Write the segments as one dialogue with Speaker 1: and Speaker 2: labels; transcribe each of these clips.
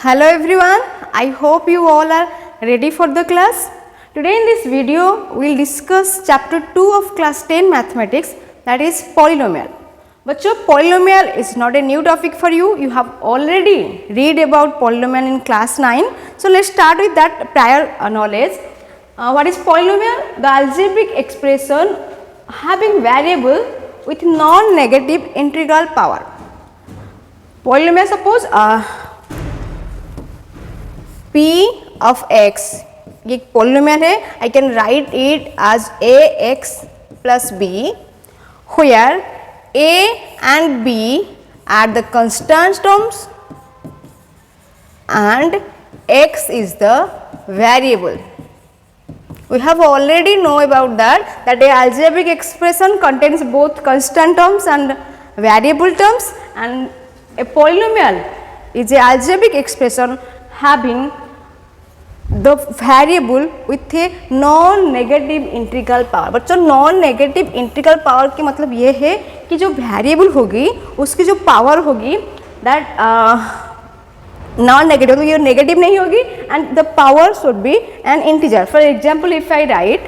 Speaker 1: Hello everyone, I hope you all are ready for the class. Today in this video, we will discuss chapter 2 of class 10 mathematics, that is polynomial. बच्चों polynomial is not a new topic for you, you have already read about polynomial in class 9. So let's start with that prior knowledge. What is polynomial? The algebraic expression having variable with non-negative integral power. Polynomial, suppose p of x ये polynomial है, I can write it as ax plus b, where a and b are the constant terms and x is the variable. We have already know about that a algebraic expression contains both constant terms and variable terms, and a polynomial is a algebraic expression having the variable with a non-negative integral power. बच्चों non-negative integral power की मतलब ये है कि जो variable होगी उसकी जो power होगी that non-negative, तो ये negative नहीं होगी and the power should be an integer. For example, if I write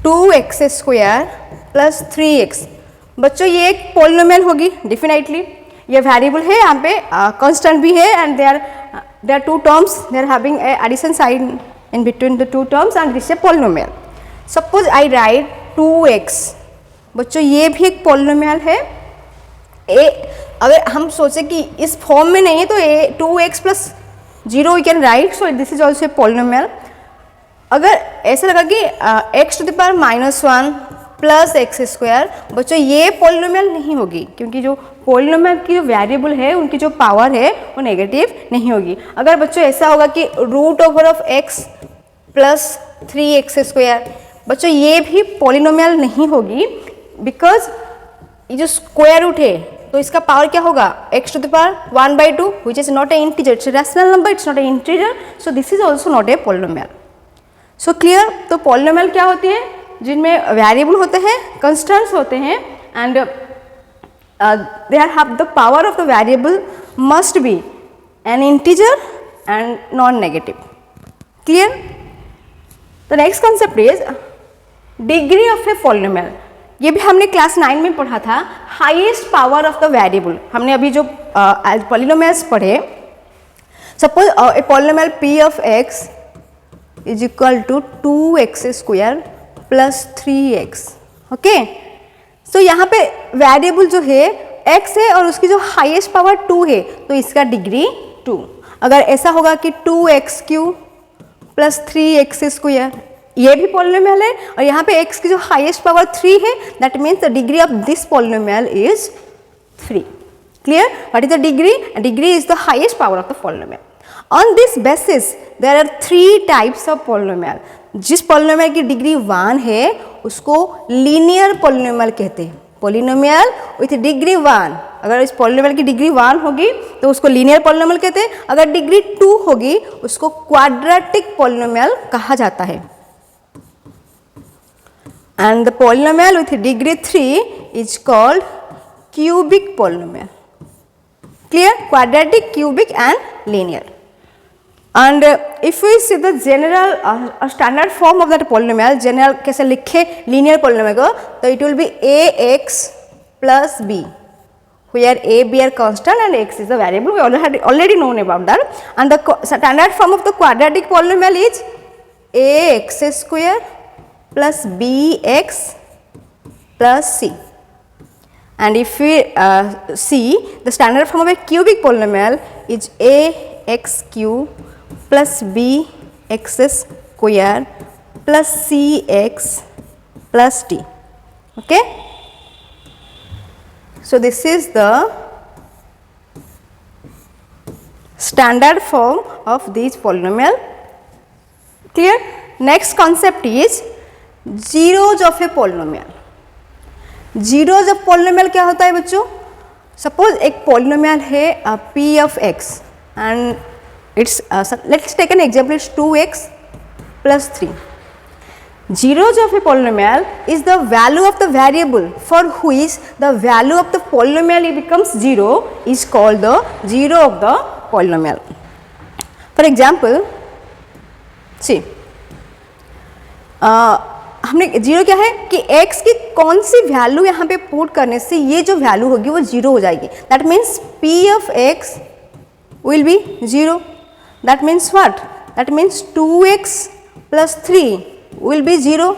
Speaker 1: 2x square plus 3x, बच्चों ये एक polynomial होगी definitely. ये variable है, यहाँ पे constant भी है and there are two terms, they are having a addition sign in between the two terms and this is a polynomial. Suppose I write 2x, बच्चों ये भी एक polynomial है. अगर हम सोचे कि इस फॉर्म में नहीं है तो 2x plus 0 we can write, so this is also a polynomial. अगर ऐसा लगा कि x to the power -1 plus x square, बच्चों ये पोलिनोमियल नहीं होगी क्योंकि जो पोलिनोमियल की जो वेरिएबल है उनकी जो पावर है वो नेगेटिव नहीं होगी. अगर बच्चों ऐसा होगा कि root over of x plus 3x square, बच्चों ये भी पोलिनोमियल नहीं होगी बिकॉज ये जो स्क्वायर रूट है तो इसका पावर क्या होगा x to the power 1/2 which is not a integer, it's rational number, it's not a integer, so this is also not a polynomial. So clear. तो पोलिनोमियल क्या होती है जिनमें वेरिएबल होते हैं, कंस्टेंट्स होते हैं and they are have the power of the variable must be an integer and non negative. Clear. The next concept is degree of a polynomial. ये भी हमने क्लास 9 में पढ़ा था. Highest power of the variable हमने अभी जो polynomials पढ़े. Suppose a polynomial p of x is equal to 2x square plus 3x. Okay, so यहाँ पे वेरिएबल जो है x है और उसकी जो हाईएस्ट पावर 2 है तो इसका डिग्री 2. अगर ऐसा होगा कि 2x³ प्लस 3x स्क्वायर, ये भी पॉलिनोमियल है और यहाँ पे x की जो हाईएस्ट पावर 3 है, that means the degree of this polynomial is 3. Clear. What is the degree? Degree is the highest power of the polynomial. On this basis there are 3 types of polynomial. जिस polynomial की degree 1 है उसको linear polynomial कहते हैं. Polynomial with degree 1, अगर इस polynomial की degree 1 होगी तो उसको लीनियर पॉलिनोमियल कहते हैं. अगर डिग्री 2 होगी उसको क्वाड्रेटिक पॉलिनोमियल कहा जाता है. And the polynomial with degree 3 is called cubic polynomial. Clear. Quadratic, cubic and linear. And if we see the general standard form of that polynomial, general कैसे लिखे linear polynomial को, तो it will be ax plus b, where a, b are constant and x is the variable. We already known about that. And the standard form of the quadratic polynomial is ax square plus bx plus c. And if we see the standard form of a cubic polynomial is ax³ plus bx square plus cx plus d. Okay. So this is the standard form of these polynomial. Clear. Next concept is zeros of a polynomial. Zeros of polynomial क्या होता है बच्चों? Suppose एक polynomial है p of x and it's let's take an example. It's 2x plus 3. Zeros of a polynomial is the value of the variable for which the value of the polynomial becomes 0 is called the zero of the polynomial. For example see हमने zero क्या है कि x की कौन सी value यहाँ पे put करने से ये जो वैल्यू होगी वो जीरो हो जाएगी. That means p of x will be 0. That means what? That means 2x plus 3 will be 0.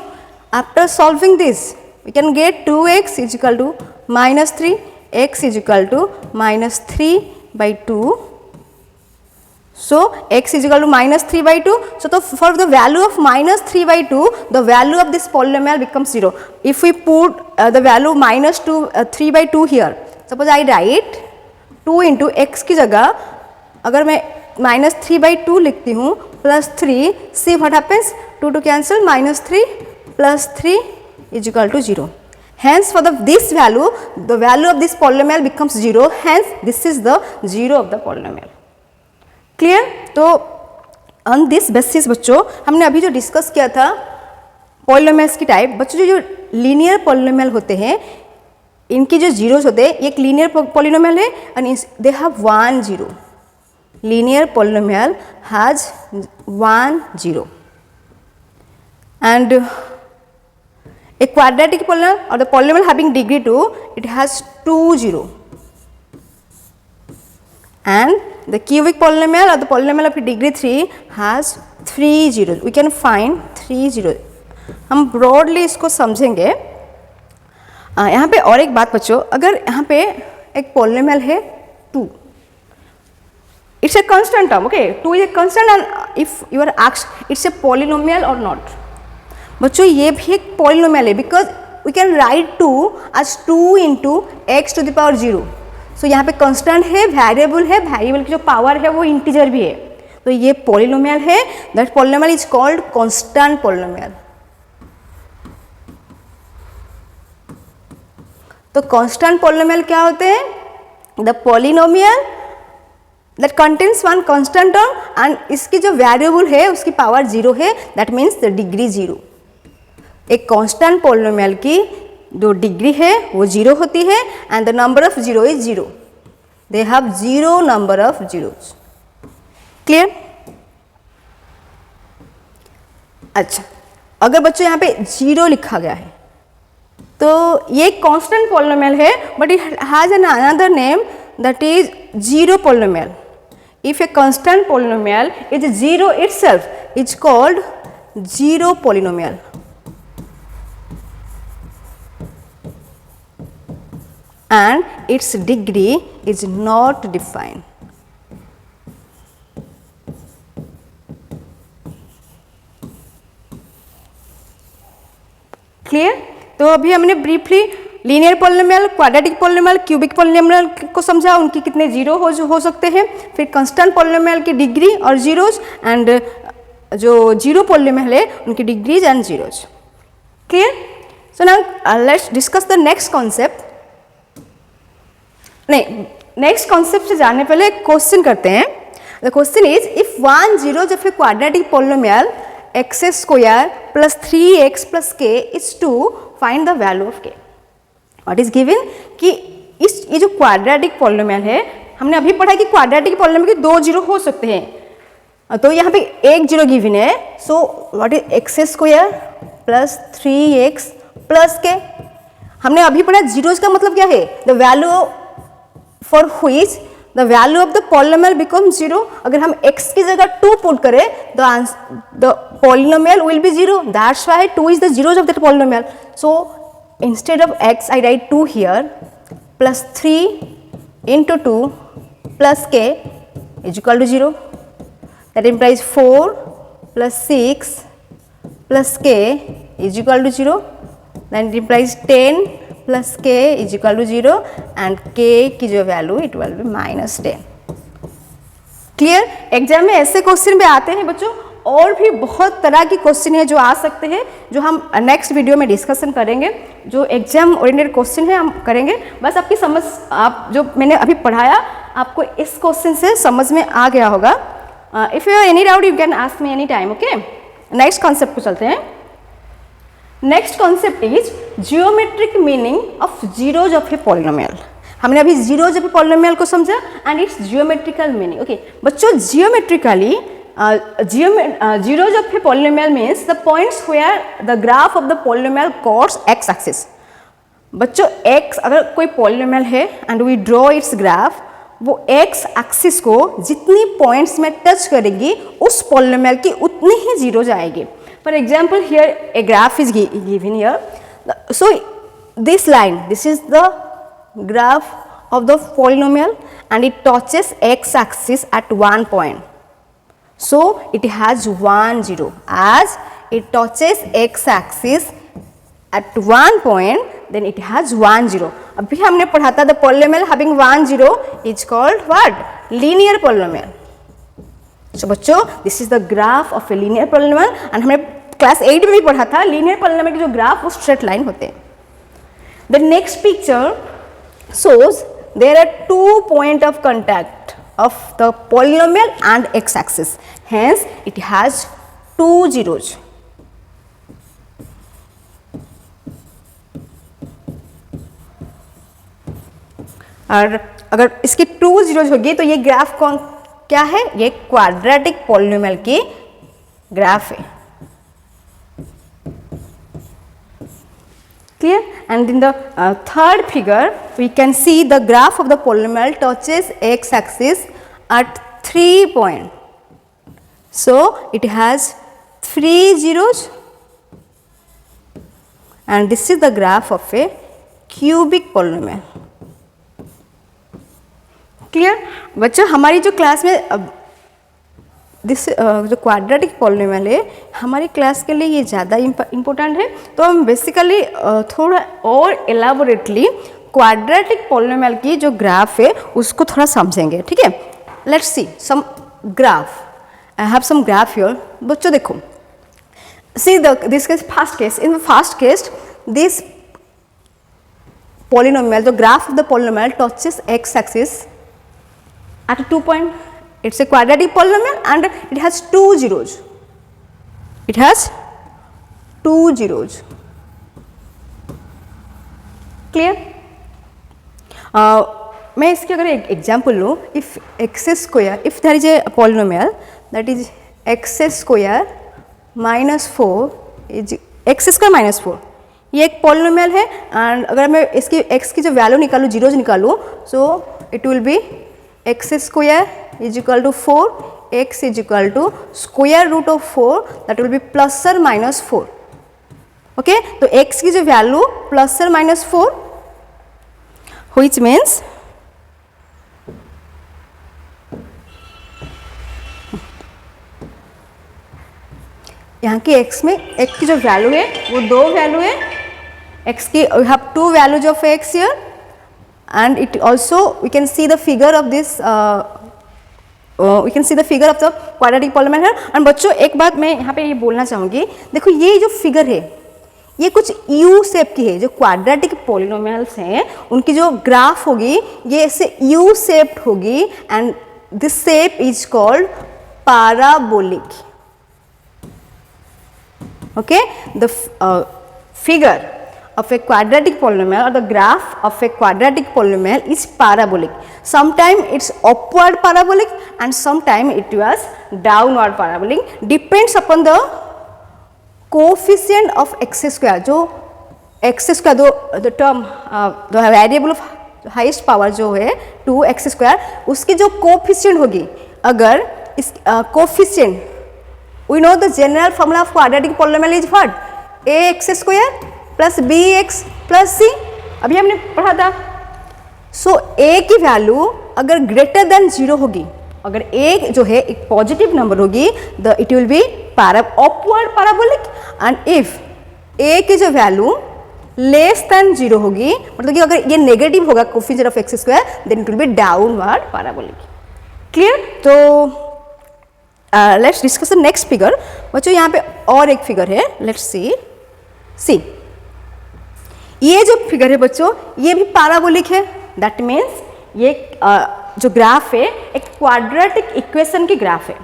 Speaker 1: After solving this, we can get 2x is equal to minus 3, x is equal to minus 3 by 2. So, x is equal to minus 3 by 2. So, for the value of minus 3 by 2, the value of this polynomial becomes 0. If we put the value minus 3 by 2 here, suppose I write 2 into x की जगह अगर मैं minus 3 by 2 लिखती हूँ plus 3, see what happens? 2 to cancel, minus 3 plus 3 is equal to 0. Hence, for this value, the value of this polynomial becomes 0. Hence, this is the 0 of the polynomial. Clear. तो on this basis बच्चों हमने अभी जो discuss किया था polynomials की type, बच्चों जो लीनियर पॉलिनोमियल होते हैं इनकी जो जीरोस होते हैं, एक लीनियर पॉलिनोमियल है and they have 1 0. Linear polynomial has 1 0 and a quadratic polynomial or the polynomial having degree 2, it has 2 0. And the cubic polynomial or the polynomial of degree 3 has 3 zeros. We can find 3 zeros. हम broadly इसको समझेंगे. यहाँ पे और एक बात बच्चों, अगर यहाँ पे एक polynomial है 2, it's a constant term, okay? 2 is a constant and if you are asked it's a polynomial or not, बच्चों ये भी एक polynomial है because we can write 2 as 2 into x to the power 0. सो यहाँ पे कांस्टेंट है, variable है, variable की जो पावर है वो इंटीजर भी है, तो ये पॉलिनोमियल है. That polynomial is called constant polynomial. तो कांस्टेंट पॉलिनोमियल क्या होते हैं? The polynomial that contains one constant term and इसकी जो वेरिएबल है उसकी पावर 0 है, दैट मीन्स द डिग्री 0. एक कांस्टेंट पॉलिनोमियल की जो डिग्री है वो 0 होती है and the number of 0 is 0. They have 0 number of zeros. Clear. अच्छा, अगर बच्चों यहाँ पे 0 लिखा गया है तो ये कांस्टेंट पॉलिनोमियल है but it has an another name that is zero polynomial. If a constant polynomial is 0 itself is called zero polynomial. And its degree is not defined. Clear. तो अभी हमने briefly linear polynomial, quadratic polynomial, cubic polynomial को समझा, उनकी कितने zero हो सकते हैं, फिर कांस्टेंट पॉलिनोमियल की डिग्री और जीरोज एंड जो जीरो पॉलिनोमियल है उनकी degrees and zeros. Clear. So now let's discuss the next concept. नहीं, नेक्स्ट कॉन्सेप्ट से जाने पहले क्वेश्चन करते हैं. द क्वेश्चन इज इफ 1 0 जब quadratic polynomial x square plus 3x plus k is to find the value of k. What is given कि ये जो क्वाड्रेटिक पॉलिनोमियल है, हमने अभी पढ़ा कि क्वाड्रेटिक पॉलिनोमियल के 2 0 हो सकते हैं, तो यहाँ पे एक 0 गिवन है. So what is x square plus 3x plus k. हमने अभी पढ़ा जीरोज का मतलब क्या है? The value for which the value of the polynomial becomes 0. अगर हम x की जगह 2 पुट करें the polynomial will be 0. That's why 2 is the zeros of that polynomial. So instead of x I write 2 here plus 3 into 2 plus k is equal to 0. That implies 4 plus 6 plus k is equal to 0. Then it implies 10 plus k is equal to 0 and k की जो value it will be -10. Clear. Exam में ऐसे question भी आते हैं बच्चों, और भी बहुत तरह की क्वेश्चन है जो आ सकते हैं, जो हम नेक्स्ट वीडियो में डिस्कशन करेंगे. जो एग्जाम ओरिएंटेड क्वेश्चन है हम करेंगे. बस आपकी समझ, आप जो मैंने अभी पढ़ाया आपको इस क्वेश्चन से समझ में आ गया होगा. If you have any doubt you can ask me any time. Okay, next concept को चलते हैं. Next concept is geometric meaning of zeros of a polynomial. हमने अभी जीरो जब पॉलिनोमियल को समझा and it's geometrical meaning. Okay बच्चों, जियोमेट्रिकली जीरो जब है polynomial means the points where the graph of the polynomial cross x axis. बच्चों x अगर कोई पॉलिनोमियल है and we draw it's graph, वो x एक्सिस को जितनी पॉइंट्स में टच करेगी उस पॉलिनोमियल की उतनी ही जीरोज आएगी। For example here a graph is given here, so this line, this is the graph of the polynomial and it touches x axis at one point, so it has 1 0 as it touches x axis at one point, then it has 1 0. अभी हमने पढ़ा था the polynomial having 1 0 is called what? Linear polynomial. So बच्चों, this is the graph of a linear polynomial and हमने class 8 में भी पढ़ा था linear polynomial के जो ग्राफ वो स्ट्रेट लाइन होते हैं. The next picture shows there are 2 points of contact of the polynomial and x axis, hence it has 2 zeros. और अगर इसकी 2 zeros होगी तो ये ग्राफ कौन क्या है? ये क्वाड्रेटिक पॉलिनोमियल की ग्राफ है। Clear? And in the third figure we can see the graph of the polynomial touches x axis at 3 points, so it has 3 zeros and this is the graph of a cubic polynomial. Clear? बच्चों, हमारी जो class में जो quadratic polynomial है हमारी class के लिए ये ज़्यादा इम्पोर्टेंट है, तो हम बेसिकली थोड़ा और एलाबोरेटली क्वाड्रेटिक पॉलिनोमियल की जो ग्राफ है उसको थोड़ा समझेंगे। ठीक है, let's see some graph. I have some graph here. बच्चों देखो, see this case first case, in the first case this polynomial, the graph of the polynomial touches x axis at 2 point. It's a quadratic polynomial and it has 2 zeros. It has 2 zeros. Clear? मैं इसके अगर एक example लूँ, if x square, if there is a polynomial that is x square minus 4 is x square minus 4, ये एक polynomial है and अगर मैं इसकी एक्स की जो वैल्यू निकालूँ, जीरोज निकालूँ, so it will B x square is equal to 4, x is equal to square root of 4, that will be plus or minus 4. Okay, तो x की जो value plus or minus 4, which means यहाँ की x में x की जो value है वो 2 वैल्यू है, x की we have 2 values of x here. And it also we can see the figure of this we can see the figure of the quadratic polynomial here. And बच्चों एक बात मैं यहाँ पे ये बोलना चाहूँगी, देखो ये जो फिगर है ये कुछ U शेप की है। जो क्वाड्रेटिक पॉलिनोमियल्स हैं उनकी जो ग्राफ होगी ये ऐसे U शेप्ड होगी and this shape is called parabolic. Okay, the figure of a quadratic polynomial or the graph of a quadratic polynomial is parabolic. Sometimes it's upward parabolic and sometimes it was downward parabolic, depends upon the coefficient of x square. जो x square the term the variable of highest power जो है 2x square, उसकी जो coefficient होगी, अगर इस coefficient, we know the general formula of quadratic polynomial is what? ax square plus b x plus c, अभी हमने पढ़ा था। सो ए की वैल्यू अगर ग्रेटर देन 0 होगी, अगर ए जो है एक पॉजिटिव नंबर होगी, the it will be upward parabolic, and if a की जो वैल्यू लेस देन 0 होगी, मतलब कि अगर ये नेगेटिव होगा coefficient of x square, then it will be downward parabolic. Clear? तो let's discuss the next figure. बच्चों यहाँ पे और एक फिगर है, लेट्स सी ये जो फिगर है बच्चों ये भी पैराबोलिक है। दैट मीन्स ये जो ग्राफ है एक क्वाड्रेटिक इक्वेशन की ग्राफ है,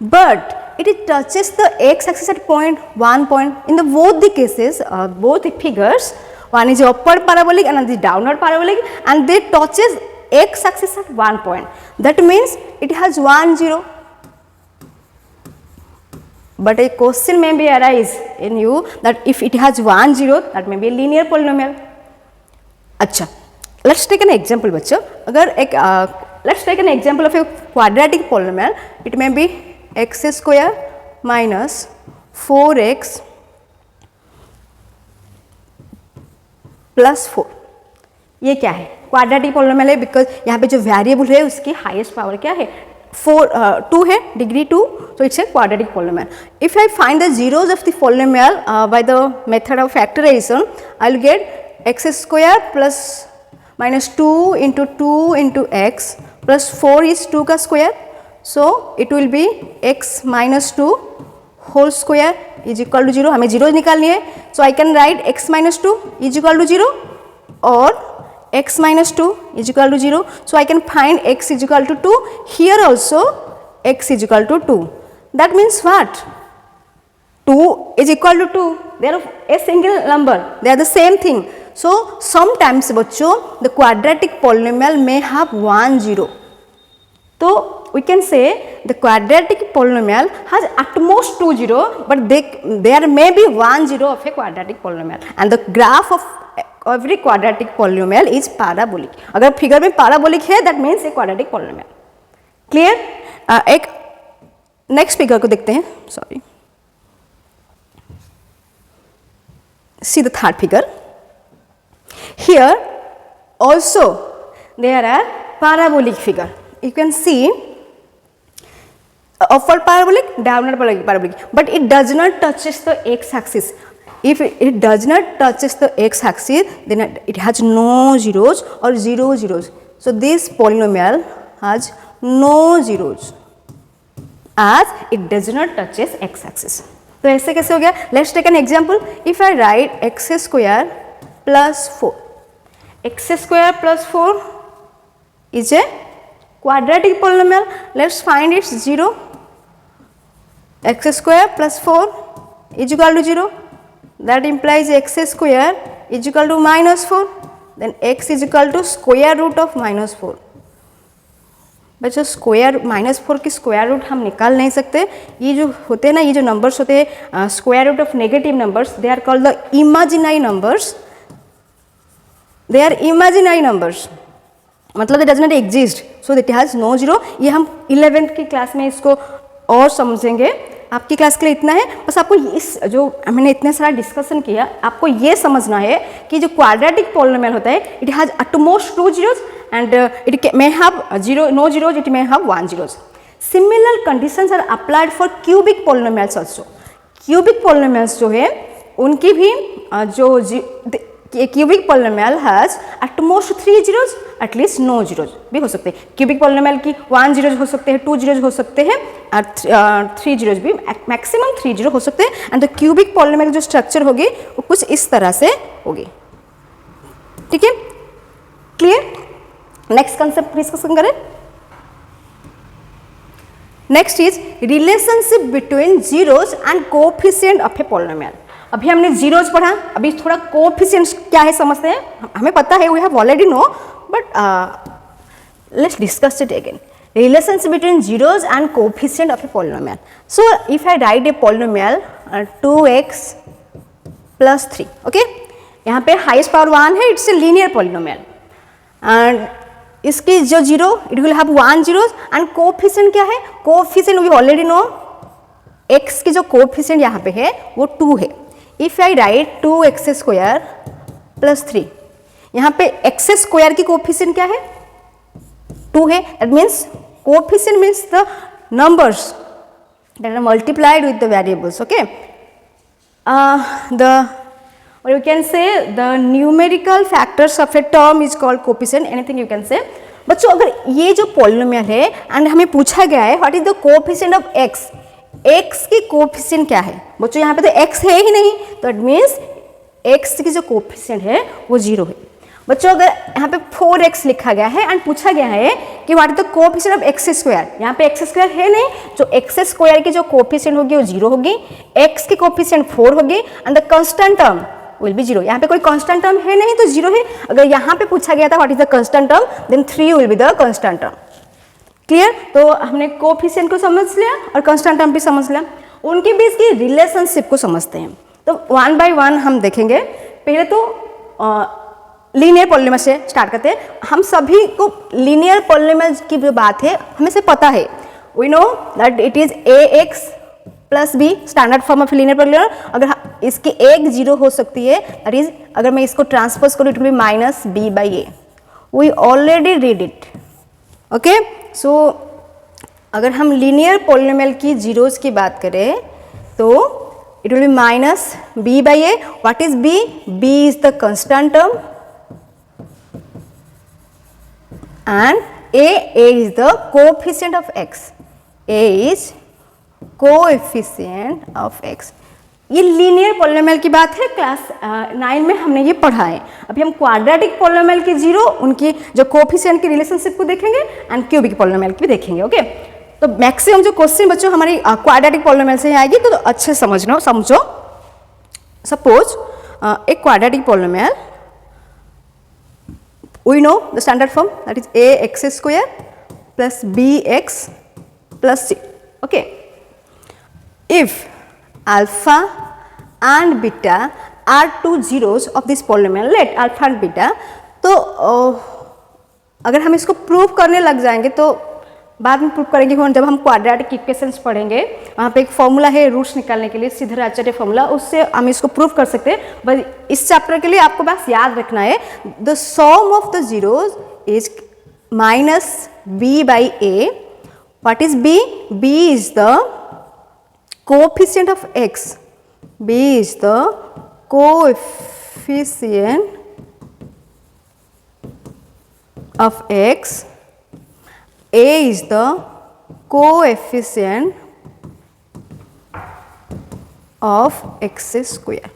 Speaker 1: but it touches the x axis at point 1 point. In the both the cases, both the figures, One is upward parabolic and another is downward parabolic, and they touches x axis at one point. That means it has 1 0. But a question may be arise in you that if it has 1 0, that may be a linear polynomial. अच्छा, let's take an example बच्चों. अगर एक let's take an example of a quadratic polynomial. It may be x square minus 4x plus 4. ये क्या है? Quadratic polynomial है because यहाँ पे जो वेरिएबल है उसकी हाईएस्ट पावर क्या है? 2 है, degree 2, so it's a quadratic polynomial. If I find the zeros of the polynomial by the method of factorization, I will get x square plus minus 2 into x plus 4 is 2 का square, so it will be x minus 2 whole square is equal to 0. हमें zero निकालनी है, so I can write x minus 2 is equal to 0 or x minus 2 is equal to 0. So I can find x is equal to 2. Here also x is equal to 2. That means what? 2 is equal to 2. They are a single number. They are the same thing. So sometimes बच्चों the quadratic polynomial may have 1 0. So we can say the quadratic polynomial has at most 2 0, but there may be 1 0 of a quadratic polynomial, and the graph of every quadratic polynomial is parabolic. अगर figure में parabolic है that means a quadratic polynomial. Clear? एक next figure को देखते हैं. Sorry, see the third figure. Here also there are parabolic figure. You can see upward parabolic, downward parabolic, but it does not touches the x axis. If it does not touches the x axis, then it has no zeros or 0 zeros. So this polynomial has no zeros as it does not touches x axis. तो ऐसे कैसे हो गया? Let's take an example. If I write x square plus 4, x square plus 4 is a quadratic polynomial. Let's find its 0. X square plus 4 is equal to 0. That implies x square is equal to minus 4. Then x is equal to square root of minus 4. बच्चों square minus 4 की square root हम निकाल नहीं सकते. ये जो होते हैं ना, ये जो नंबर्स होते हैं square root of negative numbers, they are called the imaginary numbers. They are imaginary numbers, मतलब it does not exist, so that has no zero. ये हम 11th की क्लास में इसको और समझेंगे. आपकी क्लास के लिए इतना है. बस आपको इस जो मैंने इतने सारा डिस्कशन किया, आपको ये समझना है कि जो क्वाड्रेटिक पॉलिनोमियल होता है it has at most 2 zeros and it may have no zeros, it may have 1 zeros. Similar conditions are applied for cubic polynomials also. Cubic polynomials जो है उनकी भी जो cubic polynomial has at most 3 zeros, at least no zeros भी हो सकते हैं. cubic polynomial की 1 zeros हो सकते हैं, 2 zeros हो सकते हैं और 3 zeros भी, maximum 3 zeros हो सकते हैं. and the cubic polynomial जो structure होगी वो कुछ इस तरह से होगी. ठीक है, क्लियर? नेक्स्ट कंसेप्ट डिस्कशन करें. Next is relationship between zeros and coefficient of a polynomial. अभी हमने जीरोस पढ़ा, अभी थोड़ा कोएफिशिएंट्स क्या है समझते हैं. हमें पता है, we have already know, but let's discuss it again. Relationship between zeros and coefficient of a polynomial. So if I write a polynomial 2x plus 3, okay, यहाँ पे हाईएस्ट पावर 1 है, it's a linear polynomial and इसकी जो zero it will have 1 zeros and coefficient क्या है? Coefficient we already know, x की जो coefficient यहाँ पे है वो 2 है. If I right 2x square plus 3, यहाँ पे x स्क्वायर की कोएफिशिएंट क्या है? 2 है. That means coefficient means the numbers that are multiplied with the variables. Okay, or you can say the numerical factors of a term is called coefficient, anything you can say. बच्चों अगर ये जो polynomial है and हमें पूछा गया है what is the coefficient of x, x की कोएफिशिएंट क्या है? बच्चों यहाँ पे तो x है ही नहीं, तो इट मीन्स x की जो कोएफिशिएंट है वो 0 है. बच्चों अगर यहाँ पे 4x लिखा गया है एंड पूछा गया है कि what is the coefficient of x square, यहाँ पे x स्क्वायर है नहीं, जो x स्क्वायर की जो कोएफिशिएंट होगी वो 0 होगी, x की कोएफिशिएंट 4 होगी and the constant term will be 0। यहाँ पे कोई कांस्टेंट टर्म है नहीं तो 0 है। अगर यहाँ पे पूछा गया था what is the constant term, then 3 will be the constant term. Clear? तो हमने कोफिशिएंट को समझ लिया और कांस्टेंट टर्म भी समझ लिया। उनके बीच की रिलेशनशिप को समझते हैं। तो वन बाय वन हम देखेंगे। पहले तो लीनियर पॉलिनोमियल से स्टार्ट करते हैं। हम सभी को लीनियर पॉलिनोमियल की जो बात है हमें से पता है। We know that it is ax plus b, standard form of linear polynomial. अगर इसकी एक 0 हो सकती है, दैट इज अगर मैं इसको ट्रांसपोज करूँ it will be minus b by a. We already read it. Okay, so अगर हम लीनियर पॉलिनोमियल की जीरोस की बात करें तो it will be minus b by a. What is b? B is the constant term and a is the coefficient of x. a is coefficient of x. ये linear polynomial की बात है। Class 9 में हमने ये पढ़ा है। अभी हम क्वाड्रेटिक पॉलिनोमियल की जीरो, उनकी जो कोफिशिएंट की रिलेशनशिप को देखेंगे एंड क्यूबिक पॉलिनोमियल की भी देखेंगे। ओके, तो मैक्सिमम जो क्वेश्चन बच्चों हमारी क्वाड्रेटिक पॉलिनोमियल से आएगी तो अच्छे समझो। सपोज एक quadratic polynomial, we know the standard form, that is ax square plus bx plus c. Okay, if alpha and beta are two zeros of this polynomial, let alpha and beta, तो अगर हम इसको prove करने लग जाएंगे तो बाद में प्रूव करेंगे जब हम क्वाड्रेटिक इक्वेशंस पढ़ेंगे। वहाँ पे एक फॉर्मूला है रूट्स निकालने के लिए, सिद्धाराचार्य फॉर्मूला, उससे हम इसको प्रूव कर सकते हैं। बस इस चैप्टर के लिए आपको बस याद रखना है the sum of the zeros is minus b by a. What is b? B is the coefficient of x. B is the coefficient of x. A is the coefficient of x square.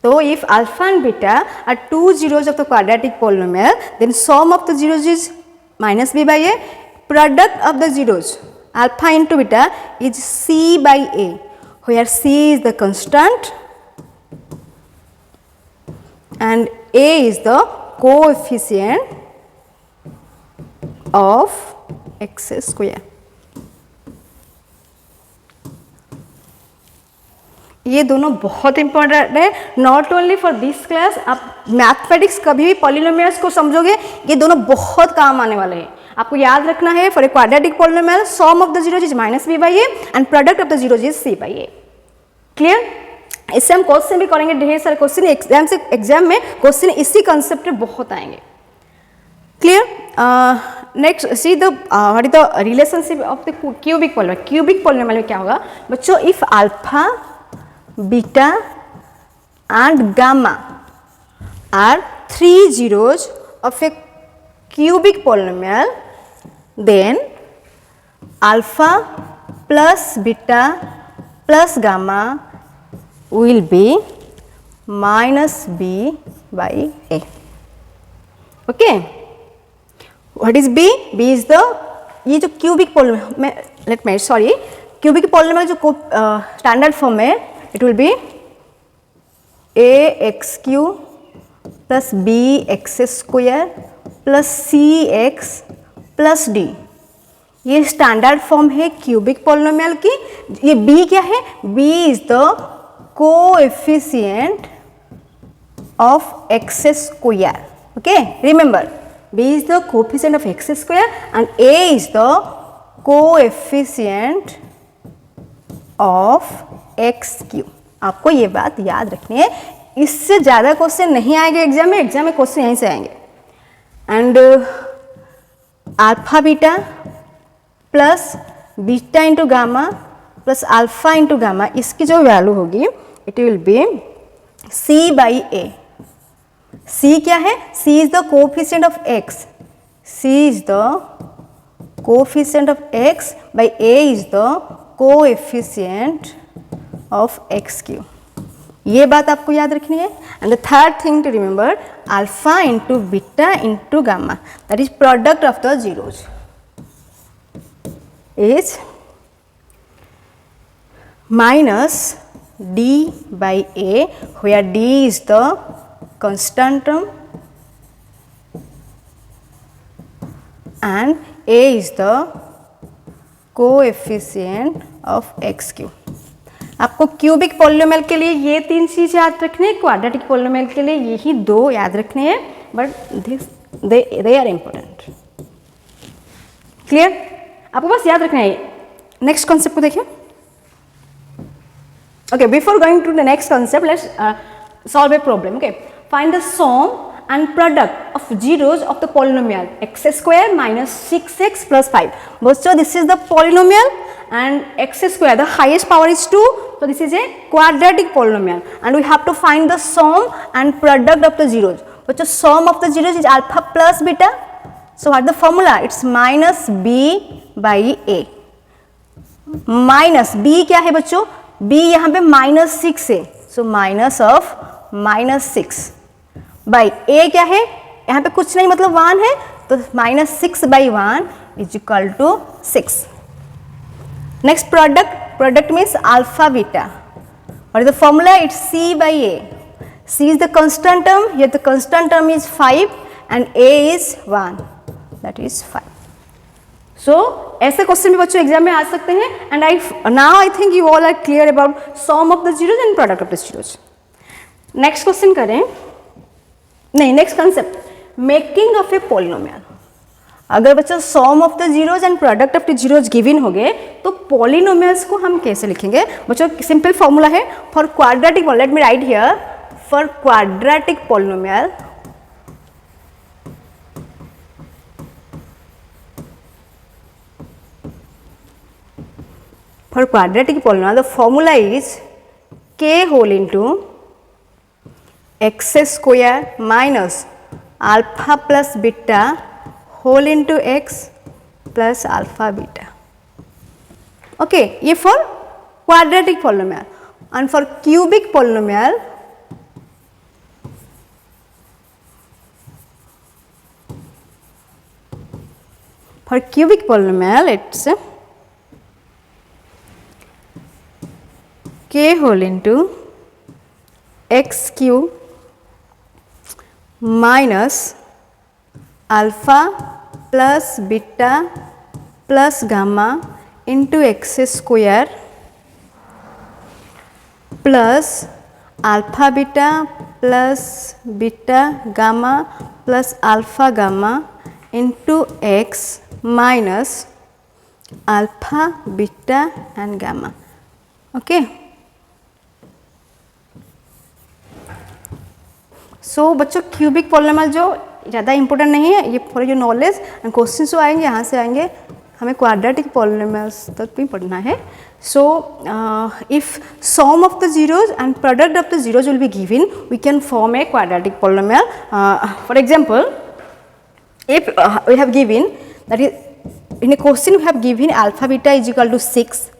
Speaker 1: So if alpha and beta are two zeros of the quadratic polynomial, then sum of the zeros is minus b by a. Product of the zeros alpha into beta is c by a, where c is the constant and a is the coefficient of x square. ये दोनों बहुत important है, not only for this class. आप mathematics कभी भी polynomials को समझोगे ये दोनों बहुत काम आने वाले हैं। आपको याद रखना है for a quadratic polynomial sum of the zeros is minus b by a and product of the zeros is c by a. Clear? इससे हम क्वेश्चन भी करेंगे, ढेर सारे क्वेश्चन एग्जाम में क्वेश्चन इसी कंसेप्ट पे बहुत आएंगे। Clear? Next see the what is the relationship of the cubic polynomial. Cubic polynomial में क्या होगा बच्चों? If alpha, beta and gamma are three zeros of a cubic polynomial, then alpha plus beta plus gamma will be minus b by a. Okay, what is b? B is the ये जो cubic polynomial में cubic polynomial जो standard form है it will be ax cube plus bx square plus cx plus d। ये standard form है cubic polynomial की। ये b क्या है? b is the coefficient of x square. Okay, remember b is the coefficient of x square and a is the coefficient of x cube. आपको ये बात याद रखनी है, इससे ज़्यादा क्वेश्चन नहीं आएंगे एग्जाम में क्वेश्चन यहीं से आएंगे। And alpha beta plus beta into gamma plus alpha into gamma, इसकी जो वैल्यू होगी it will be c by a. c क्या है? c is the coefficient of x, c is the coefficient of x by a is the coefficient of x cube। ये बात आपको याद रखनी है। And the third thing to remember, alpha into beta into gamma, that is product of the zeros is minus d by a, where d is the constant term and a is the coefficient of x cube. आपको cubic polynomial के लिए ये 3 चीज़ याद रखनी है, quadratic polynomial के लिए यही 2 याद रखने हैं, but they are important. Clear? आपको बस याद रखना है. नेक्स्ट कॉन्सेप्ट को देखिए. Okay, before going to the next concept, let's solve a problem. Okay, find the sum and product of zeros of the polynomial x square minus 6x plus 5. So this is the polynomial and x square, the highest power is 2, so this is a quadratic polynomial and we have to find the sum and product of the zeros. But the sum of the zeros is alpha plus beta. So what the formula? It's minus b by a. Minus b क्या है बच्चों? b यहाँ पे minus 6 है, so minus of minus 6 by a क्या है? यहाँ पे कुछ नहीं मतलब 1 है, तो minus 6 by 1 is equal to 6. Next product means alpha beta. और the formula it's c by a. c is the constant term, here the constant term is 5 and a is 1, that is 5. So ऐसे question भी बच्चों exam में आ सकते हैं. And I think you all are clear about sum of the zeros and product of the zeros. Next question करें. नहीं, next concept, making of a polynomial. अगर बच्चा sum of the zeros and product of the zeros given हो गए तो polynomials को हम कैसे लिखेंगे बच्चों? सिंपल फॉर्मूला है for quadratic. Let me write here, for quadratic polynomial the formula is k whole into x square minus alpha plus beta whole into x plus alpha beta. Okay, ये for quadratic polynomial. And for cubic polynomial, it's k whole into x cube minus alpha plus beta plus gamma into x square plus alpha beta plus beta gamma plus alpha gamma into x minus alpha beta and gamma. Okay. सो बच्चों cubic polynomial जो ज़्यादा important नहीं है, ये for जो knowledge and question जो आएंगे यहाँ से आएंगे, हमें क्वाड्रेटिक पॉलिनोमियल्स तक भी पढ़ना है. So if sum of the zeros and product of the zeros will be given, we can form a quadratic polynomial. For example, if we have given, that is in a question we have given alpha beta is equal to 6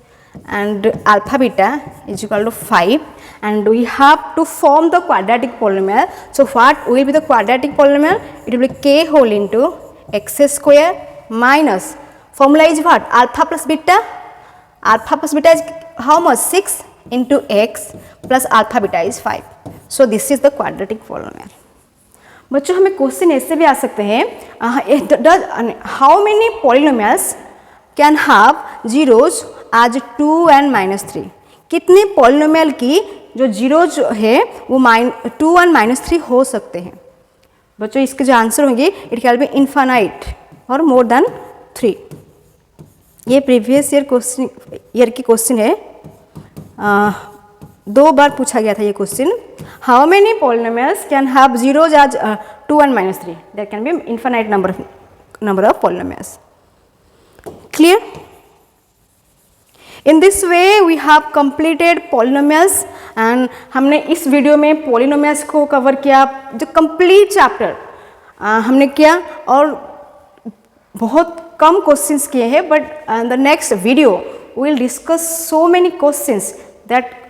Speaker 1: and alpha beta is equal to 5 and we have to form the quadratic polynomial. So what will be the quadratic polynomial? It will be k whole into x square minus, formula is what? Alpha plus beta. Alpha plus beta is how much? 6 into x plus alpha beta is 5. So this is the quadratic polynomial. बच्चों हमें question ऐसे भी आ सकते हैं, how many polynomials can have zeros as 2 and -3. कितने polynomial की जो zeros है वो 2 and -3 हो सकते हैं. बच्चों इसके जो आंसर होंगे, इट कैन बी इनफाइनाइट और मोर देन 3. ये प्रीवियस ईयर की क्वेश्चन है, 2 बार पूछा गया था ये क्वेश्चन. How many polynomials can have zeros as 2 and -3? There can be infinite number of polynomials. Clear? In this way we have completed polynomials and हमने इस वीडियो में पॉलिनोमियल्स को कवर किया, जो कंप्लीट चैप्टर हमने किया और बहुत कम क्वेश्चंस किए हैं. But the next video we will discuss so many questions that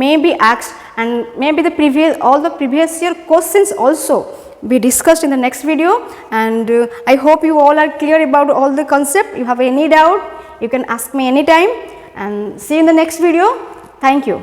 Speaker 1: may be asked and maybe all the previous year questions also be discussed in the next video. And I hope you all are clear about all the concept. You have any doubt, you can ask me anytime, and see you in the next video. Thank you.